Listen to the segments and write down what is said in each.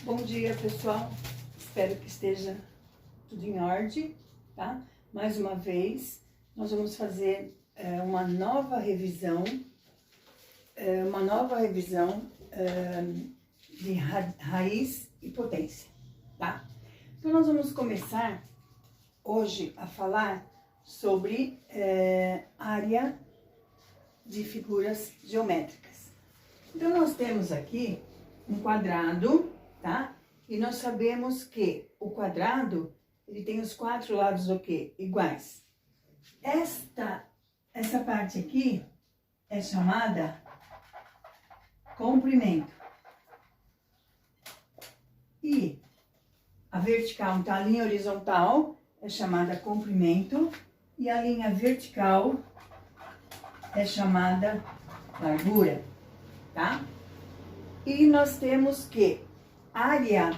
Bom dia, pessoal. Espero que esteja tudo em ordem, tá? Mais uma vez, nós vamos fazer uma nova revisão de raiz e potência, tá? Então, nós vamos começar hoje a falar sobre área de figuras geométricas. Então, nós temos aqui um quadrado, tá? E nós sabemos que o quadrado, ele tem os quatro lados o quê? Iguais. Essa parte aqui é chamada comprimento. E a vertical, então a linha horizontal é chamada comprimento e a linha vertical é chamada largura, tá? E nós temos que a área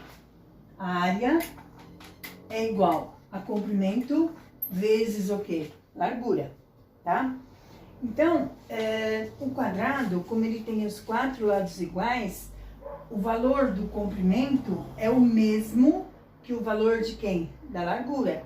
é igual a comprimento vezes o quê? Largura, tá? Então, o quadrado, como ele tem os quatro lados iguais, o valor do comprimento é o mesmo que o valor de quem? Da largura.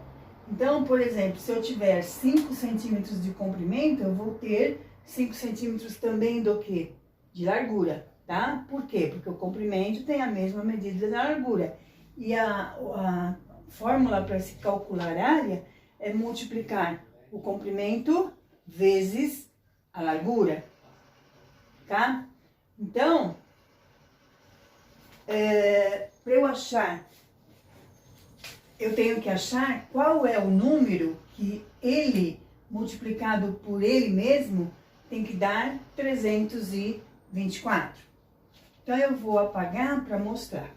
Então, por exemplo, se eu tiver 5 centímetros de comprimento, eu vou ter 5 centímetros também do quê? De largura, tá? Por quê? Porque o comprimento tem a mesma medida da largura. E a fórmula para se calcular a área é multiplicar o comprimento vezes a largura, tá? Então, para eu achar, eu tenho que achar qual é o número que ele, multiplicado por ele mesmo, tem que dar 324. Então, eu vou apagar para mostrar.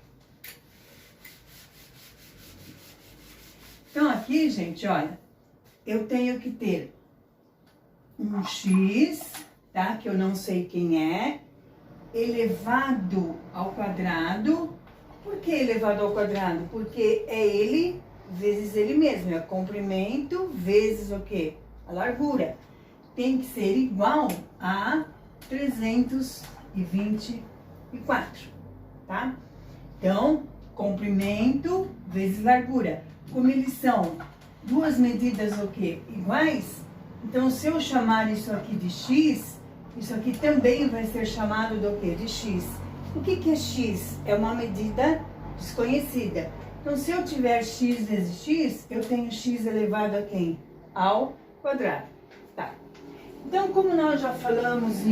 Então, aqui, gente, olha, eu tenho que ter um x, tá? Que eu não sei quem é, elevado ao quadrado. Por que elevado ao quadrado? Porque é ele vezes ele mesmo, é comprimento vezes o quê? A largura. Tem que ser igual a 324, tá? Então, comprimento vezes largura. Como eles são duas medidas o quê? Iguais, então se eu chamar isso aqui de x, isso aqui também vai ser chamado do quê? De x. O que que é x? É uma medida desconhecida. Então, se eu tiver x vezes x, eu tenho x elevado a quem? Ao quadrado. Tá. Então, como nós já falamos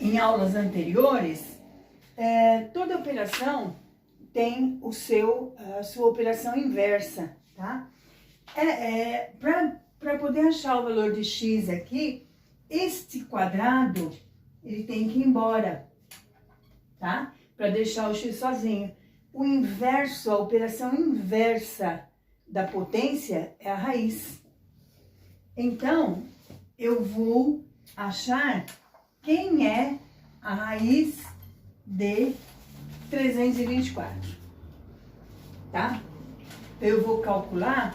em aulas anteriores, toda operação tem a sua operação inversa, tá? Para poder achar o valor de x aqui, este quadrado, ele tem que ir embora, tá? Para deixar o x sozinho. O inverso, a operação inversa da potência é a raiz. Então, eu vou achar quem é a raiz de 324, tá? Então, eu vou calcular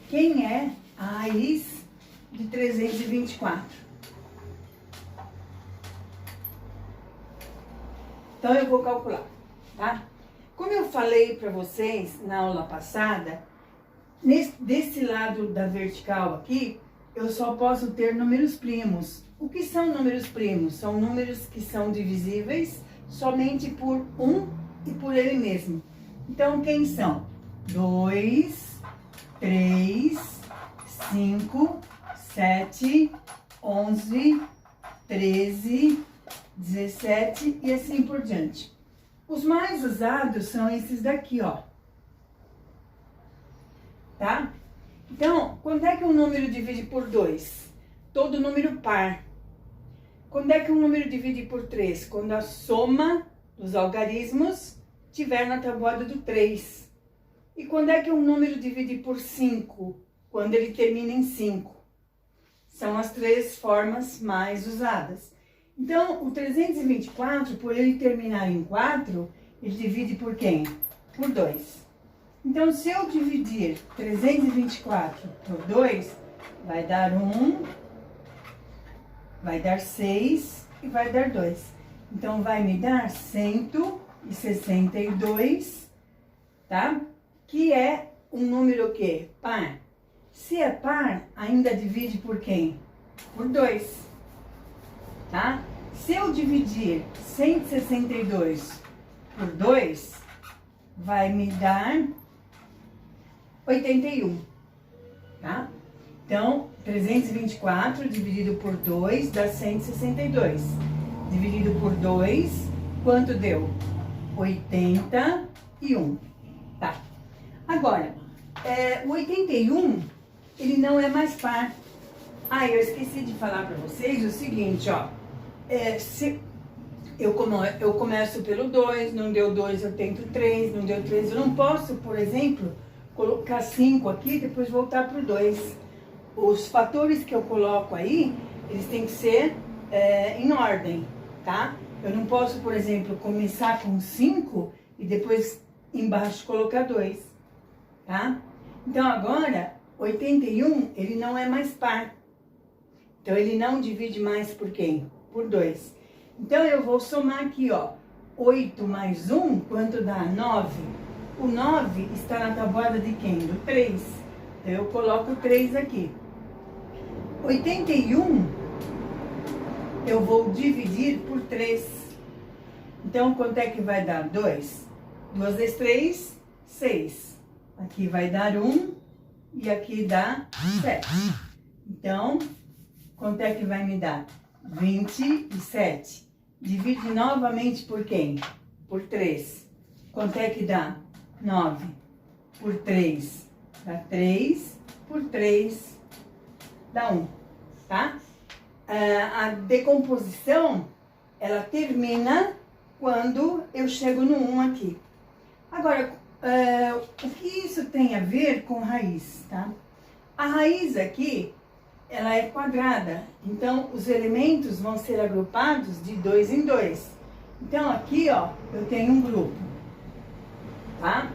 quem é a raiz de 324. Então, eu vou calcular, tá? Como eu falei para vocês na aula passada, desse lado da vertical aqui, eu só posso ter números primos. O que são números primos? São números que são divisíveis somente por 1 e por ele mesmo. Então, quem são? 2, 3, 5, 7, 11, 13, 17 e assim por diante. Os mais usados são esses daqui, ó. Tá? Então, quando é que um número divide por 2? Todo número par. Quando é que um número divide por 3? Quando a soma dos algarismos estiver na tabuada do 3. E quando é que um número divide por 5? Quando ele termina em 5. São as três formas mais usadas. Então, o 324, por ele terminar em 4, ele divide por quem? Por 2. Então, se eu dividir 324 por 2, vai dar 1, vai dar 6 e vai dar 2. Então, vai me dar 100 162, tá? Que é um número o quê? Par. Se é par, ainda divide por quem? Por 2, tá? Se eu dividir 162 por 2, vai me dar 81, tá? Então, 324 dividido por 2 dá 162. Dividido por 2, quanto deu? 81, tá? Agora, o 81, ele não é mais par. Ah, eu esqueci de falar para vocês o seguinte, ó. Se eu começo pelo 2, não deu 2, eu tento 3, não deu 3. Eu não posso, por exemplo, colocar 5 aqui e depois voltar para o 2. Os fatores que eu coloco aí, eles têm que ser em ordem, tá? Eu não posso, por exemplo, começar com 5 e depois embaixo colocar 2, tá? Então agora, 81, ele não é mais par. Então ele não divide mais por quem? Por 2. Então eu vou somar aqui, ó. 8 mais 1, quanto dá? 9. O 9 está na tabuada de quem? Do 3. Então eu coloco o 3 aqui. 81, eu vou dividir por 3. Então, quanto é que vai dar? 2. 2 vezes 3, 6. Aqui vai dar 1 e aqui dá 7. Então, quanto é que vai me dar? 27. Divide novamente por quem? Por 3. Quanto é que dá? 9. Por 3 dá 3. Por 3 dá 1, tá? A decomposição, ela termina quando eu chego no 1 aqui. Agora, o que isso tem a ver com raiz, tá? A raiz aqui, ela é quadrada, então os elementos vão ser agrupados de 2 em 2. Então aqui, ó, eu tenho um grupo, tá?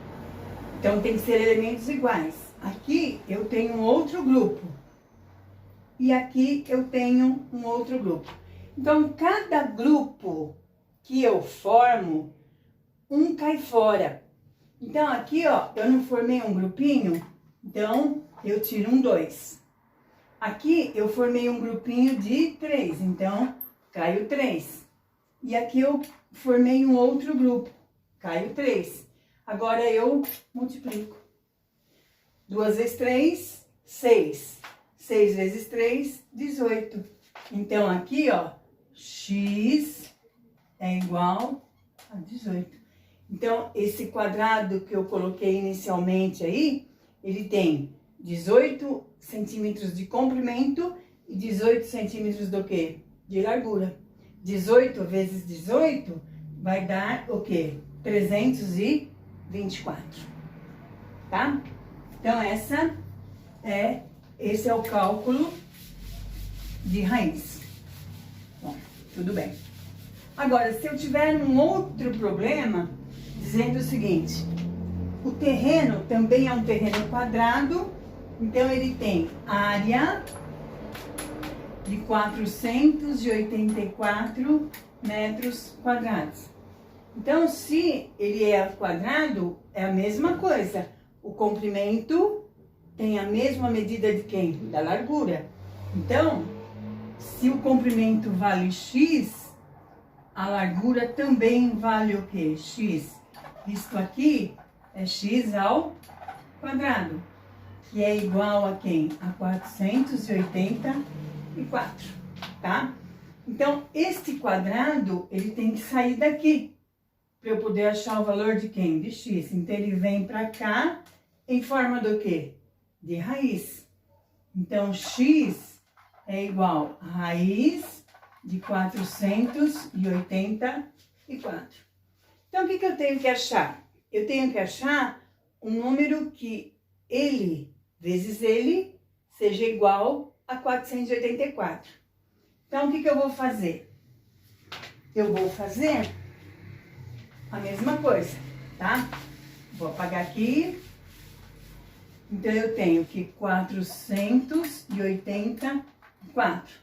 Então tem que ser elementos iguais. Aqui eu tenho um outro grupo. E aqui eu tenho um outro grupo. Então, cada grupo que eu formo, um cai fora. Então, aqui, ó, eu não formei um grupinho, então eu tiro um 2. Aqui eu formei um grupinho de 3, então cai o 3. E aqui eu formei um outro grupo, cai o 3. Agora eu multiplico. 2 vezes 3, 6. 6 vezes 3, 18. Então, aqui, ó, x é igual a 18. Então, esse quadrado que eu coloquei inicialmente aí, ele tem 18 centímetros de comprimento e 18 centímetros do quê? De largura. 18 vezes 18 vai dar o quê? 324. Tá? Então, esse é o cálculo de raiz. Bom, tudo bem. Agora, se eu tiver um outro problema, dizendo o seguinte, o terreno também é um terreno quadrado, então ele tem área de 484 metros quadrados. Então, se ele é quadrado, é a mesma coisa. O comprimento tem a mesma medida de quem? Da largura. Então, se o comprimento vale x, a largura também vale o quê? X. Isto aqui é x ao quadrado, que é igual a quem? A 484, tá? Então, este quadrado, ele tem que sair daqui, para eu poder achar o valor de quem? De x. Então, ele vem para cá em forma do quê? De raiz. Então, x é igual a raiz de 484. Então, o que eu tenho que achar? Eu tenho que achar um número que ele vezes ele seja igual a 484. Então, o que eu vou fazer? Eu vou fazer a mesma coisa, tá? Vou apagar aqui. Então, eu tenho que 484.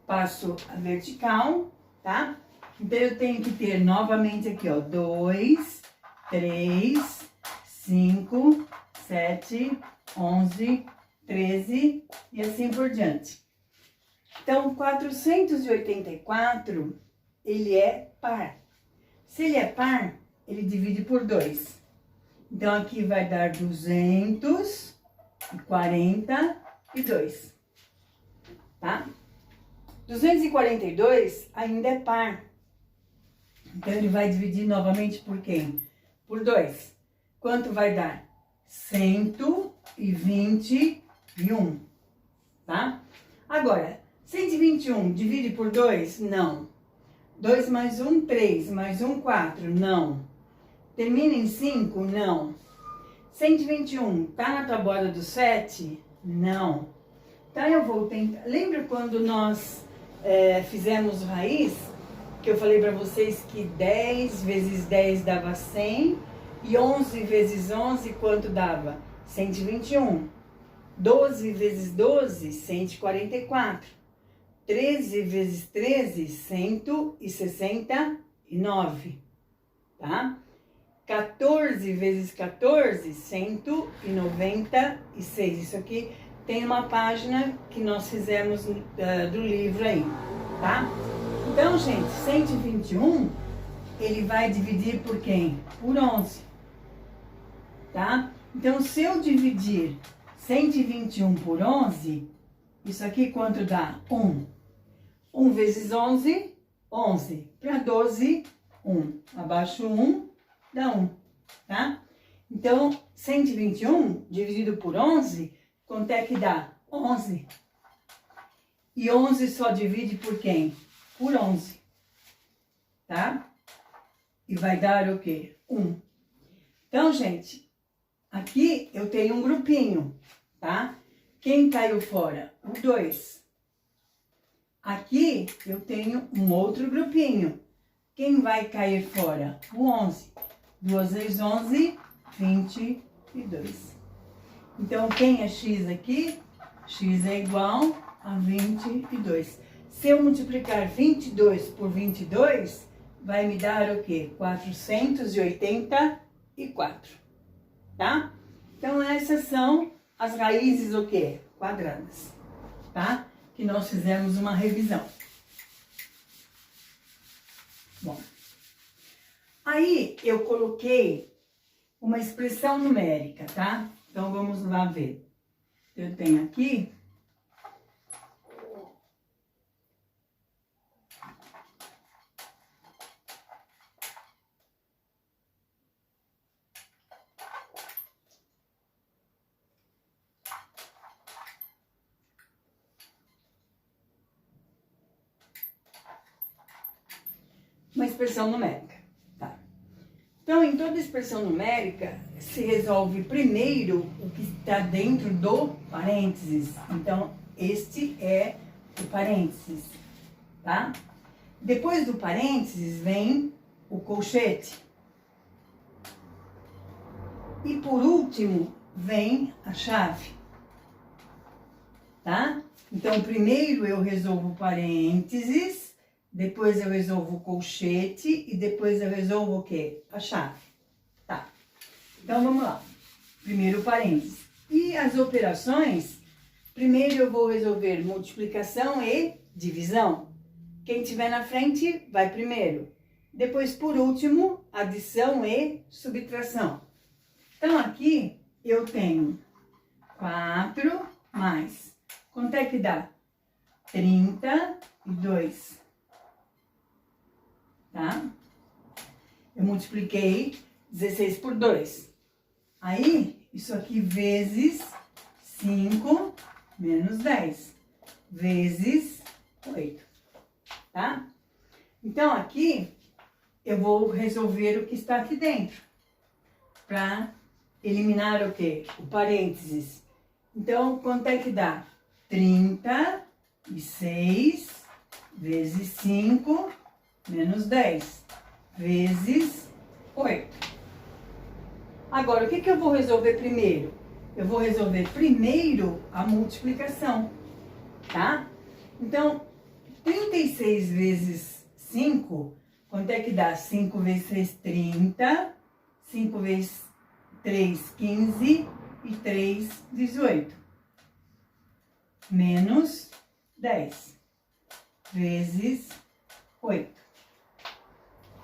Passo a vertical, tá? Então, eu tenho que ter novamente aqui, ó, 2, 3, 5, 7, 11, 13 e assim por diante. Então, 484, ele é par. Se ele é par, ele divide por 2. Então, aqui vai dar 242, tá? 242 ainda é par. Então, ele vai dividir novamente por quem? Por 2. Quanto vai dar? 121, tá? Agora, 121 divide por 2? Não. 2 mais 1, 3. Mais 1, 4. Não. Termina em 5? Não. 121 tá na tabuada do 7? Não. Então, eu vou tentar... Lembra quando nós fizemos raiz? Que eu falei para vocês que 10 vezes 10 dava 100 e 11 vezes 11 quanto dava? 121. 12 vezes 12, 144. 13 vezes 13, 169, tá? 14 vezes 14, 196. Isso aqui tem uma página que nós fizemos do livro aí, tá? Então, gente, 121, ele vai dividir por quem? Por 11, tá? Então, se eu dividir 121 por 11, isso aqui quanto dá? 1. 1 vezes 11, 11. Para 12, 1. Abaixo 1, dá 1, tá? Então, 121 dividido por 11, quanto é que dá? 11. E 11 só divide por quem? Por 11, tá? E vai dar o quê? 1. Então, gente, aqui eu tenho um grupinho, tá? Quem caiu fora? O 2. Aqui eu tenho um outro grupinho. Quem vai cair fora? O 11. 2 vezes 11, 22. Então, quem é x aqui? X é igual a 22. Se eu multiplicar 22 por 22, vai me dar o quê? 484, tá? Então, essas são as raízes o quê? Quadradas, tá? Que nós fizemos uma revisão. Bom, aí eu coloquei uma expressão numérica, tá? Então, vamos lá ver. Eu tenho aqui... uma expressão numérica, tá? Então, em toda expressão numérica, se resolve primeiro o que está dentro do parênteses. Então, este é o parênteses, tá? Depois do parênteses vem o colchete. E por último, vem a chave, tá? Então, primeiro eu resolvo o parênteses, depois eu resolvo o colchete e depois eu resolvo o quê? A chave. Tá. Então, vamos lá. Primeiro o parênteses. E as operações, primeiro eu vou resolver multiplicação e divisão. Quem tiver na frente, vai primeiro. Depois, por último, adição e subtração. Então, aqui eu tenho 4 mais... Quanto é que dá? 32. Tá? Eu multipliquei 16 por 2. Aí, isso aqui vezes 5 menos 10. Vezes 8. Tá? Então, aqui, eu vou resolver o que está aqui dentro. Para eliminar o quê? O parênteses. Então, quanto é que dá? 36 vezes 5 menos 10, vezes 8. Agora, o que eu vou resolver primeiro? Eu vou resolver primeiro a multiplicação, tá? Então, 36 vezes 5 quanto é que dá? 5 vezes 6, 30. 5 vezes 3, 15. E 3, 18. Menos 10. Vezes 8.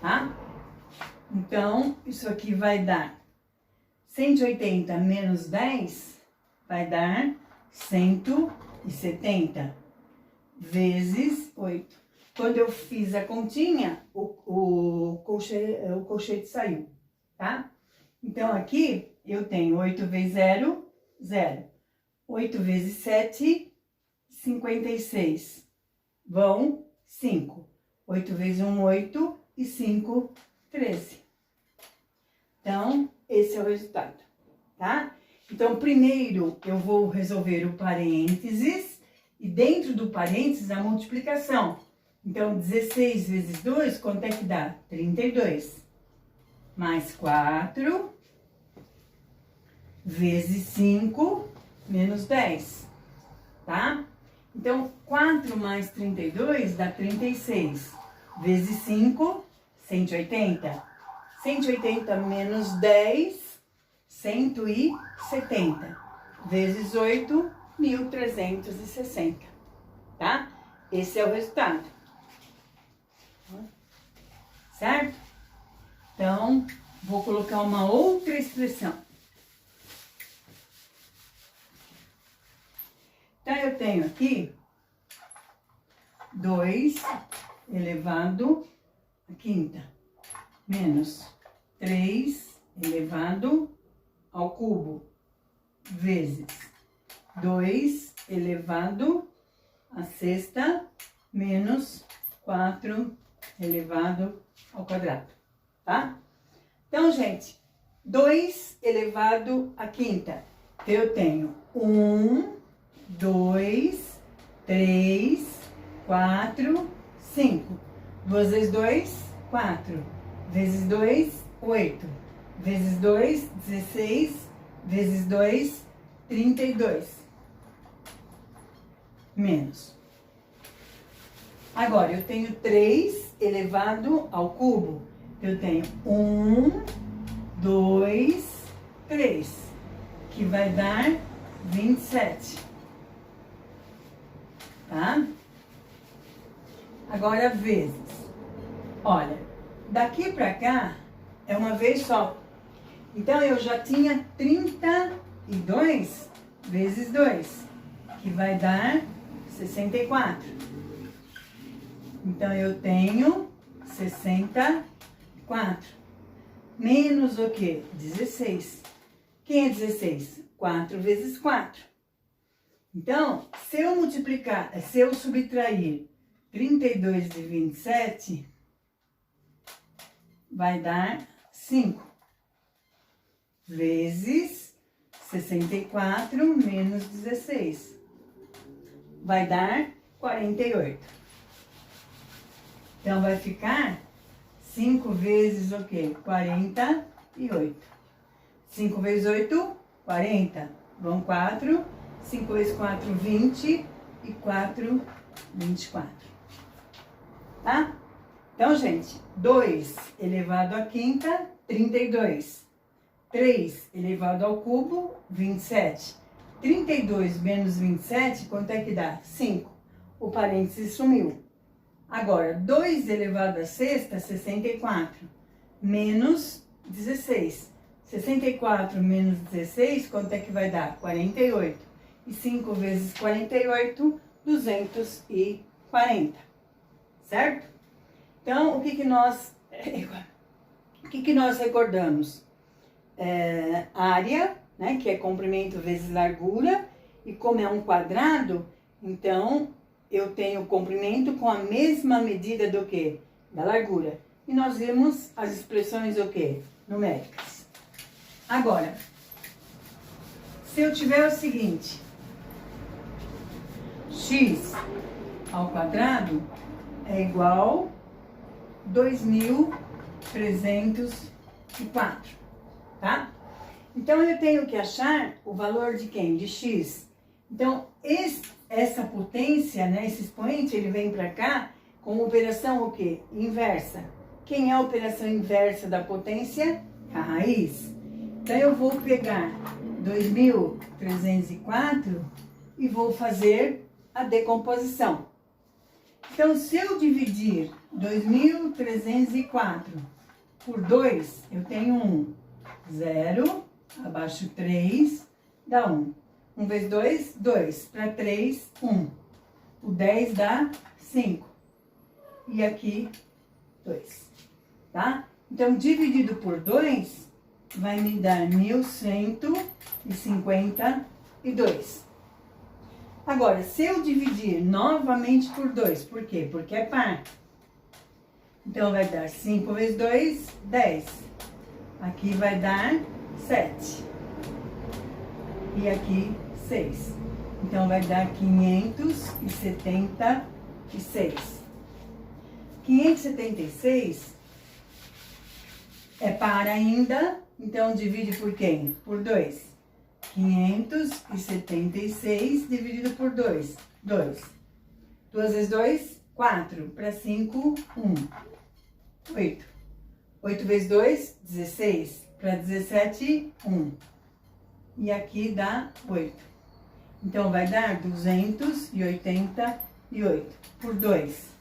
Tá? Então, isso aqui vai dar 180 menos 10, vai dar 170 vezes 8. Quando eu fiz a continha, o colchete saiu, tá? Então, aqui eu tenho 8 vezes 0, 0. 8 vezes 7, 56. Vão 5. 8 vezes 1, 8. E 5, 13. Então, esse é o resultado, tá? Então, primeiro eu vou resolver o parênteses e dentro do parênteses a multiplicação. Então, 16 vezes 2, quanto é que dá? 32. Mais 4 vezes 5 menos 10, tá? Então, 4 mais 32 dá 36. Vezes 5, 180. 180 menos 10, 170. Vezes 8, 1.360. Tá? Esse é o resultado. Certo? Então, vou colocar uma outra expressão. Então, eu tenho aqui 2 elevado à quinta, menos 3 elevado ao cubo, vezes 2 elevado à sexta, menos 4 elevado ao quadrado, tá? Então, gente, 2 elevado à quinta, eu tenho 1, 2, 3, 4, 5. 2 vezes 2, 4. Vezes 2, 8. Vezes 2, 16. Vezes 2, 32. Menos. Agora, eu tenho 3 elevado ao cubo. Eu tenho 1, 2, 3. Que vai dar 27. Tá? Agora, vezes. Olha, daqui pra cá é uma vez só. Então, eu já tinha 32 vezes 2, que vai dar 64. Então, eu tenho 64. Menos o quê? 16. Quem é 16? 4 vezes 4. Então, se eu subtrair 32 de 27, vai dar 5. Vezes 64 menos 16. Vai dar 48. Então, vai ficar 5 vezes o quê? 48. 5 vezes 8, 40. Vão 4. 5 vezes 4, 20. E 4, 24. Tá? Então, gente, 2 elevado à quinta, 32. 3 elevado ao cubo, 27. 32 menos 27, quanto é que dá? 5. O parênteses sumiu. Agora, 2 elevado à sexta, 64. Menos 16. 64 menos 16, quanto é que vai dar? 48. E 5 vezes 48, 240. Certo? Então, o que que nós recordamos? Área, né, que é comprimento vezes largura, e como é um quadrado, então eu tenho o comprimento com a mesma medida do que? Da largura. E nós vimos as expressões o quê? Numéricas. Agora, se eu tiver o seguinte, x ao quadrado é igual a 2.304, tá? Então, eu tenho que achar o valor de quem? De x. Então, essa potência, né, esse expoente, ele vem para cá com operação o quê? Inversa. Quem é a operação inversa da potência? A raiz. Então, eu vou pegar 2.304 e vou fazer a decomposição. Então, se eu dividir 2.304 por 2, eu tenho 1. 0, abaixo 3, dá 1. 1 vezes 2, 2. Para 3, 1. O 10 dá 5. E aqui, 2. Tá? Então, dividido por 2, vai me dar 1.152. Agora, se eu dividir novamente por 2, por quê? Porque é par. Então, vai dar 5 vezes 2, 10. Aqui vai dar 7. E aqui, 6. Então, vai dar 576. 576 é par ainda, então divide por quem? Por 2. 576 dividido por 2. 2. 2 vezes 2, 4. Para 5, 1. 8. 8 vezes 2, 16. Para 17, 1. E aqui dá 8. Então, vai dar 288 por 2.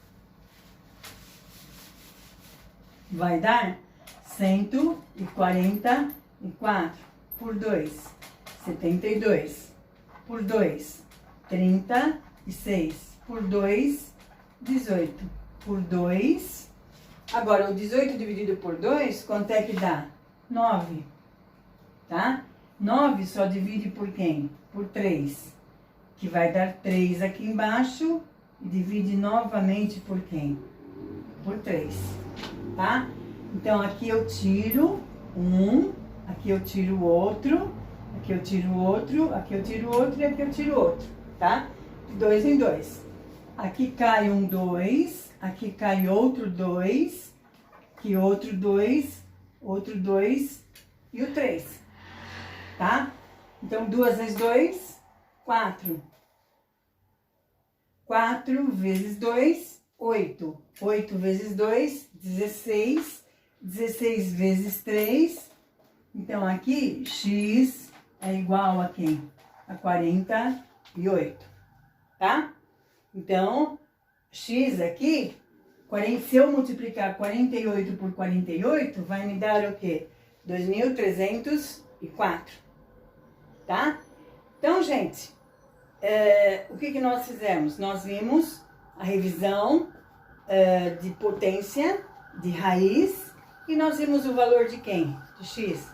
Vai dar 144 por 2. 72 por 2. 36 por 2. 18 por 2. Agora, o 18 dividido por 2, quanto é que dá? 9. Tá? 9 só divide por quem? Por 3. Que vai dar 3 aqui embaixo. E divide novamente por quem? Por 3. Tá? Então, aqui eu tiro um, aqui eu tiro outro, aqui eu tiro outro, aqui eu tiro outro e aqui eu tiro outro, tá? De 2 em 2. Aqui cai um 2, aqui cai outro 2, aqui outro 2 e o 3, tá? Então, 2 vezes 2, 4. 4 vezes 2, 8. 8 vezes 2, 16. 16 vezes 3. Então, aqui, x é igual a quem? A 48, tá? Então, x aqui, se eu multiplicar 48 por 48, vai me dar o quê? 2.304, tá? Então, gente, o que nós fizemos? Nós vimos a revisão de potência, de raiz, e nós vimos o valor de quem? De x.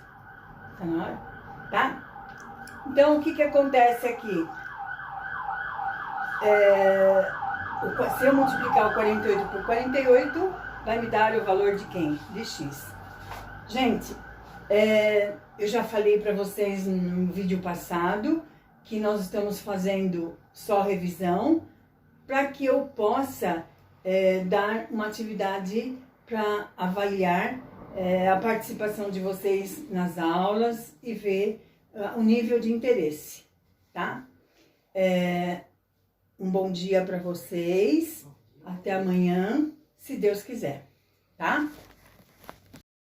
Tá na hora? Tá? Então, o que acontece aqui? Se eu multiplicar o 48 por 48, vai me dar o valor de quem? De x. Gente, eu já falei para vocês no vídeo passado que nós estamos fazendo só revisão para que eu possa dar uma atividade para avaliar a participação de vocês nas aulas e ver o nível de interesse, tá? Um bom dia para vocês, até amanhã, se Deus quiser, tá?